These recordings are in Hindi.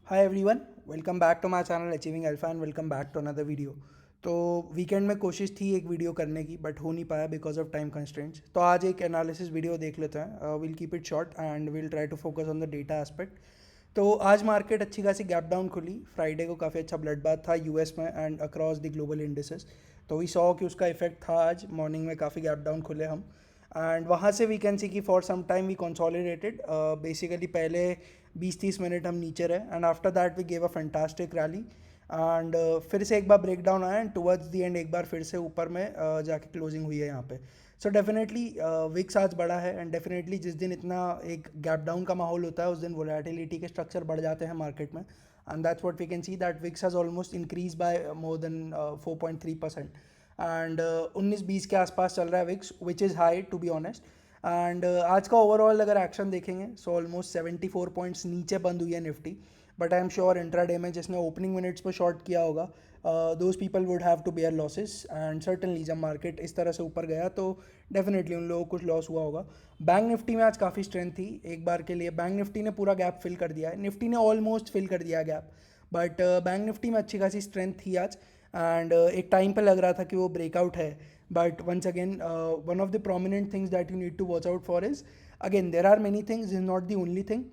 Hi everyone, welcome back to my channel achieving alpha and welcome back to another video. तो वीकेंड में कोशिश थी एक वीडियो करने की बट हो नहीं पाया बिकॉज ऑफ टाइम कंस्ट्रेंट्स। तो आज एक एनालिसिस वीडियो देख लेते हैं। Will keep it short and will try to focus on the data aspect. तो आज मार्केट अच्छी खासी गैप डाउन खुली। फ्राइडे को काफ़ी अच्छा ब्लड बाथ था यूएस में and across the global indices. तो वी सॉ कि उसका इफेक्ट था। आज मॉर्निंग में काफ़ी गैप डाउन खुले हम एंड वहाँ से वी कैन सी कि for some time we consolidated. Basically पहले 20-30 मिनट हम नीचे रहे and after that we gave a fantastic rally and फिर से एक बार ब्रेक डाउन आया एंड टुवर्ड्स दी एंड एक बार फिर से ऊपर में जाके क्लोजिंग हुई है यहाँ पे। सो डेफिनेटली विक्स आज बढ़ा है एंड डेफिनेटली जिस दिन इतना एक गैप डाउन का माहौल होता है उस दिन वोलेटिलिटी के स्ट्रक्चर बढ़ जाते हैं मार्केट में and that's what we can see that VIX has almost increase by more than 4.3% and 19-20 के आसपास चल रहा है VIX which is high to be honest. And आज का ओवरऑल अगर एक्शन देखेंगे सो ऑलमोस्ट 74 पॉइंट्स नीचे बंद हुई है Nifty. But I am sure intraday में जिसने ओपनिंग मिनट्स पर शॉर्ट किया होगा those people would have to bear losses and certainly जब मार्केट इस तरह से ऊपर गया तो डेफिनेटली उन लोगों को कुछ लॉस हुआ होगा। बैंक निफ्टी में आज काफ़ी स्ट्रेंथ थी एक बार के लिए। बैंक निफ्टी ने पूरा गैप फिल कर दिया है, निफ्टी ने ऑलमोस्ट फिल कर दिया गैप बट बैंक निफ्टी में अच्छी खासी स्ट्रेंथ थी आज एंड एक टाइम पे लग रहा था कि वो ब्रेकआउट है। But once again one of the prominent things that you need to watch out for is again there are many things is not the only thing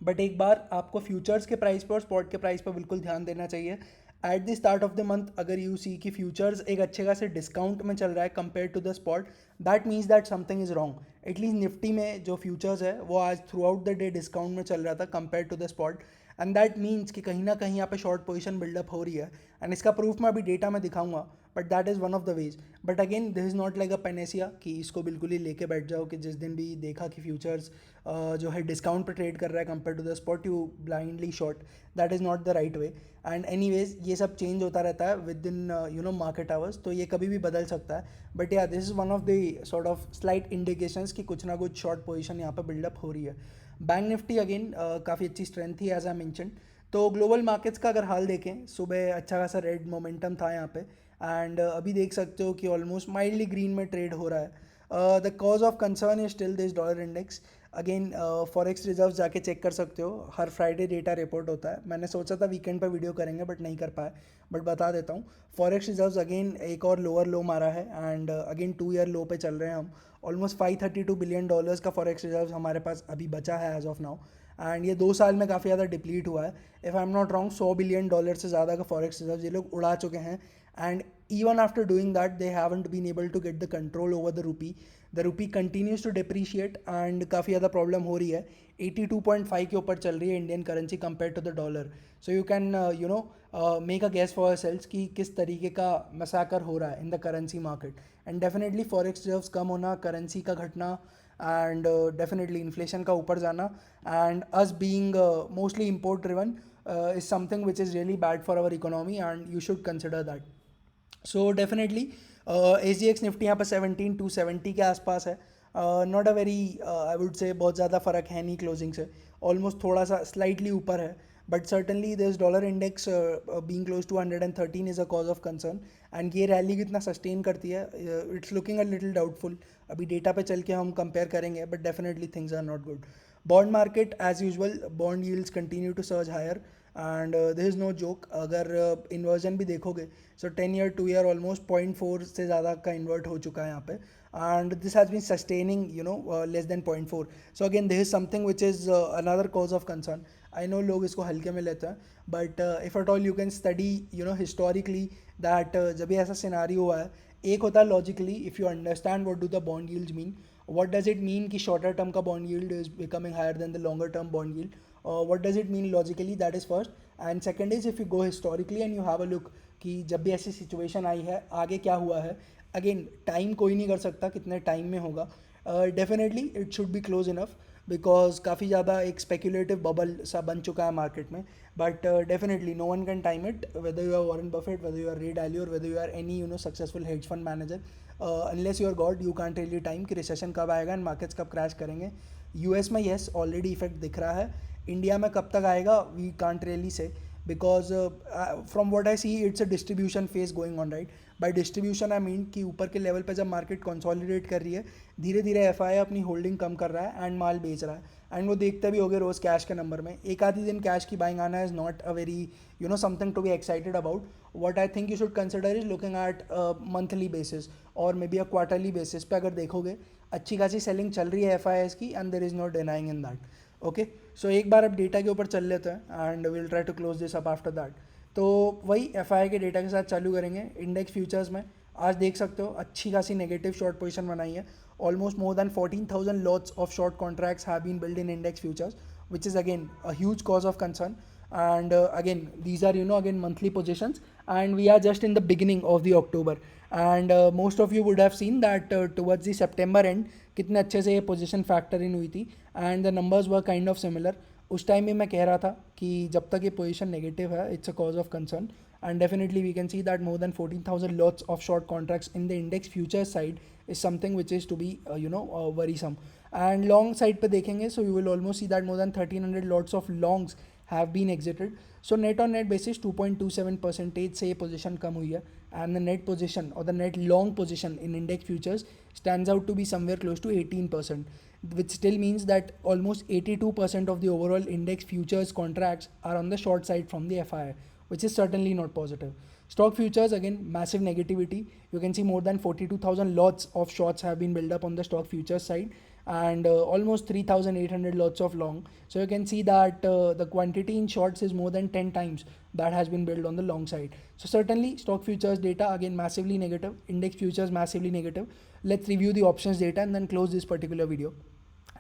but एक बार आपको फ्यूचर्स के प्राइस पर और स्पॉट के प्राइस पर बिल्कुल ध्यान देना चाहिए। At the start of the month अगर यू सी कि फ्यूचर्स एक अच्छे खासे डिस्काउंट में चल रहा है compare to the spot that means that something is wrong. At least Nifty में जो फ्यूचर्स है वो आज throughout the day discount में चल रहा था compare to the spot and that means कि कहीं ना कहीं यहाँ पे शॉर्ट पोजीशन बिल्डअप हो रही है एंड इसका प्रूफ मैं अभी डेटा में दिखाऊंगा but that is one of the ways. But again this is not like अ पेनेसिया कि इसको बिल्कुल ही लेके बैठ जाओ कि जिस दिन भी देखा कि फ्यूचर्स जो है डिस्काउंट पर ट्रेड कर रहा है compare to the spot you blindly short. That is not the right way and anyways ये सब चेंज होता रहता है विद इन मार्केट आवर्स तो ये कभी भी बदल सकता है। बट या this is one of the sort of slight indications कि कुछ ना कुछ शॉर्ट पोजीशन यहाँ पर बिल्डअप हो रही है। बैंक निफ्टी अगेन काफ़ी अच्छी स्ट्रेंथ थी एज आई मैंशन। तो ग्लोबल मार्केट्स का अगर हाल देखें सुबह अच्छा खासा रेड मोमेंटम था यहाँ पे एंड अभी देख सकते हो कि ऑलमोस्ट माइल्डली ग्रीन में ट्रेड हो रहा है। The cause of concern is still this dollar index. Again forex reserve जाके चेक कर सकते हो, हर फ्राइडे डेटा रिपोर्ट होता है। मैंने सोचा था वीकेंड पर वीडियो करेंगे बट नहीं कर पाए बट बता देता हूँ। फॉरेक्स रिजर्व्स अगेन एक और लोअर लो मारा है एंड अगेन 2 ईयर लो पे चल रहे हैं हम। ऑलमोस्ट $532 बिलियन का फॉरेक्स रिजर्व हमारे पास अभी बचा है एज ऑफ नाउ एंड ये 2 साल में काफ़ी ज़्यादा डिप्लीट हुआ है। If I am not wrong $100 billion से ज़्यादा का फॉरेक्स रिजर्व ये लोग उड़ा चुके हैं and even after doing that they haven't been able to get the control over the rupee. The rupee continues to depreciate and काफ़ी ज़्यादा प्रॉब्लम हो रही है। 82.5 के ऊपर चल रही है Indian currency compare to the dollar. So you can make a guess for selves कि किस तरीके का मसाकर हो रहा है in the currency market and definitely forex reserves कम होना, करेंसी का घटना एंड डेफिनेटली इन्फ्लेशन का ऊपर जाना and us being mostly import driven is something which is really bad for our economy and you should consider that. So definitely H D x Nifty यहाँ पर 17,270 के आसपास है। Not a very I would say बहुत ज़्यादा फ़र्क है नहीं क्लोजिंग से, ऑलमोस्ट थोड़ा सा स्लाइटली ऊपर है but certainly this dollar index being close to 113 is a cause of concern and ये रैली कितना सस्टेन करती है it's looking a little doubtful. अभी डेटा पे चल के हम कंपेयर करेंगे but definitely things are not good. Bond market as usual, bond yields continue to surge higher and this is no joke. अगर इन्वर्जन भी देखोगे सो 10 ईयर 2 ईयर ऑलमोस्ट 0.4 से ज़्यादा का इन्वर्ट हो चुका है यहाँ पे and this has been sustaining less than 0.4। So again this is something which is another cause of concern. I know लोग इसको हल्के में लेते हैं but if at all you can study historically that जब भी ऐसा सिनारी हुआ है, एक होता है logically if you understand what do the bond yields mean, what does it mean कि शॉर्टर टर्म का bond yield is becoming higher than the longer term bond yield, what does it mean logically, that is first and second is if you go historically and you have a look कि जब भी ऐसी सिचुएशन आई है आगे क्या हुआ है। अगेन टाइम कोई नहीं कर सकता कितने टाइम में होगा, definitely it should be close enough because काफ़ी ज़्यादा एक स्पेक्यूलेटिव बबल सा बन चुका है मार्केट में but definitely no one can time it whether you are Warren Buffett, whether you are Ray Dalio और whether you are any successful hedge fund manager. Unless you are God you can't really time कि रिसेशन कब आएगा एंड मार्केट्स कब क्रैश करेंगे। यूएस में येस ऑलरेडी इफेक्ट दिख रहा है, इंडिया में कब तक आएगा we can't really say because from what I see it's a distribution phase going on, right? By distribution I mean कि ऊपर के लेवल पे जब मार्केट कंसोलिडेट कर रही है, धीरे धीरे एफ अपनी होल्डिंग कम कर रहा है एंड माल बेच रहा है, एंड वो देखते भी होगे रोज़ कैश के नंबर में। एक आधी दिन कैश की बाइंग आना is not a very something to be excited about. What I think you should consider is looking at monthly basis और maybe a quarterly basis पे अगर देखोगे अच्छी खासी सेलिंग चल रही है एफ की, and there is no denying in that. Okay, so एक बार अब डेटा के ऊपर चल लेते हैं and will try to close this up after that. तो वही एफ के डेटा के साथ चालू करेंगे। इंडेक्स फ्यूचर्स में आज देख सकते हो अच्छी खासी नेगेटिव शॉर्ट पोजीशन बनाई है। Almost more than 14,000 lots of short contracts have been built in index futures, which is again a huge cause of concern. And again, these are again monthly positions, and we are just in the beginning of the October. And most of you would have seen that towards the September end कितने अच्छे से ये पोजीशन फैक्टर इन हुई थी, and the numbers were kind of similar. उस टाइम में मैं कह रहा था कि जब तक ये पोजीशन नेगेटिव है it's a cause of concern, and definitely we can see that more than 14,000 lots of short contracts in the index futures side is something which is to be worrisome. And long side पे देखेंगे, so you will almost see that more than 1,300 lots of longs have been exited. So net on net basis 2.27% से ये position कम हुई है, and the net position or the net long position in index futures stands out to be somewhere close to 18%, which still means that almost 82% of the overall index futures contracts are on the short side from the FII, which is certainly not positive. Stock futures, again, massive negativity. You can see more than 42,000 lots of shorts have been built up on the stock futures side, and almost 3,800 lots of long. So you can see that the quantity in shorts is more than 10 times that has been built on the long side. So certainly stock futures data again massively negative, index futures massively negative. Let's review the options data and then close this particular video.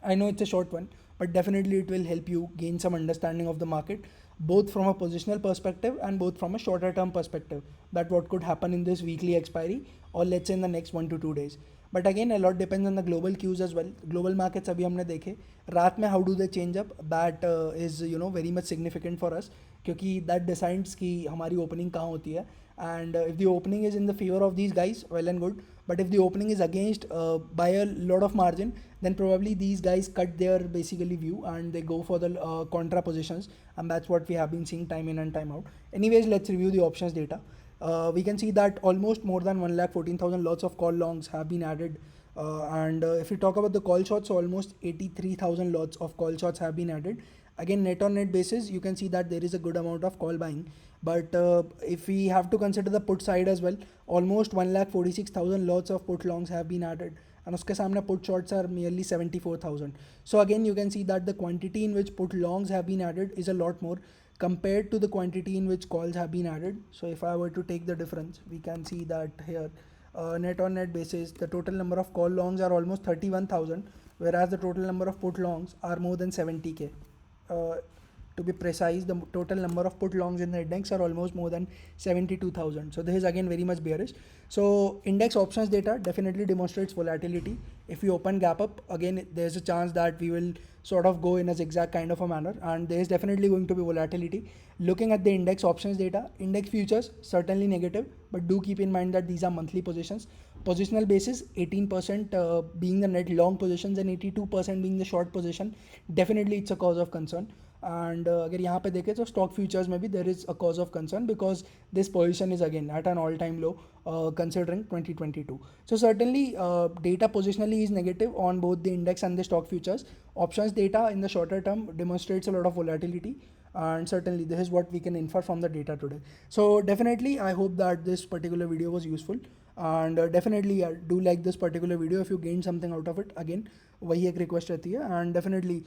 I know it's a short one, but definitely it will help you gain some understanding of the market, both from a positional perspective and both from a shorter term perspective, that what could happen in this weekly expiry or let's say in the next 1 to 2 days. But again, a lot depends on the global cues as well. Global markets अभी हमने देखे रात में, how do they change up, that is very much significant for us, क्योंकि that decides कि हमारी opening कहाँ होती है, and if the opening is in the favor of these guys, well and good, but if the opening is against by a lot of margin, then probably these guys cut their basically view and they go for the contra positions, and that's what we have been seeing time in and time out. Anyways, let's review the options data. We can see that almost more than 1,14,000 lots of call longs have been added, and if we talk about the call shots, almost 83,000 lots of call shots have been added. Again, net on net basis, you can see that there is a good amount of call buying, but if we have to consider the put side as well, almost 1,46,000 lots of put longs have been added, and uske samne put shorts are merely 74,000. So again, you can see that the quantity in which put longs have been added is a lot more compared to the quantity in which calls have been added. So if I were to take the difference, we can see that here, net on net basis, the total number of call longs are almost 31,000, whereas the total number of put longs are more than 70k. To be precise, the total number of put longs in the index are almost more than 72,000. So this is again very much bearish. So index options data definitely demonstrates volatility. If we open gap up, again there's a chance that we will sort of go in a zigzag kind of a manner, and there is definitely going to be volatility. Looking at the index options data, index futures certainly negative, but do keep in mind that these are monthly positions. Positional basis, 18% being the net long positions and 82% being the short position. Definitely it's a cause of concern. And अगर यहाँ पे देखें तो stock futures में भी there is a cause of concern, because this position is again at an all-time low considering 2022. So certainly data positionally is negative on both the index and the stock futures. Options data in the shorter term demonstrates a lot of volatility, and certainly this is what we can infer from the data today. So definitely I hope that this particular video was useful, and definitely do like this particular video if you gained something out of it. Again, वही एक रिक्वेस्ट रहती है, and definitely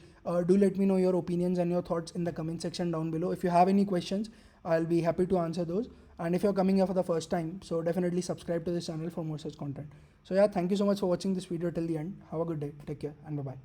do let me know your opinions and your thoughts in the comment section down below. If you have any questions, I'll be happy to answer those, and if you're coming here for the first time, so definitely subscribe to this channel for more such content. So yeah, thank you so much for watching this video till the end. Have a good day, take care, and bye bye.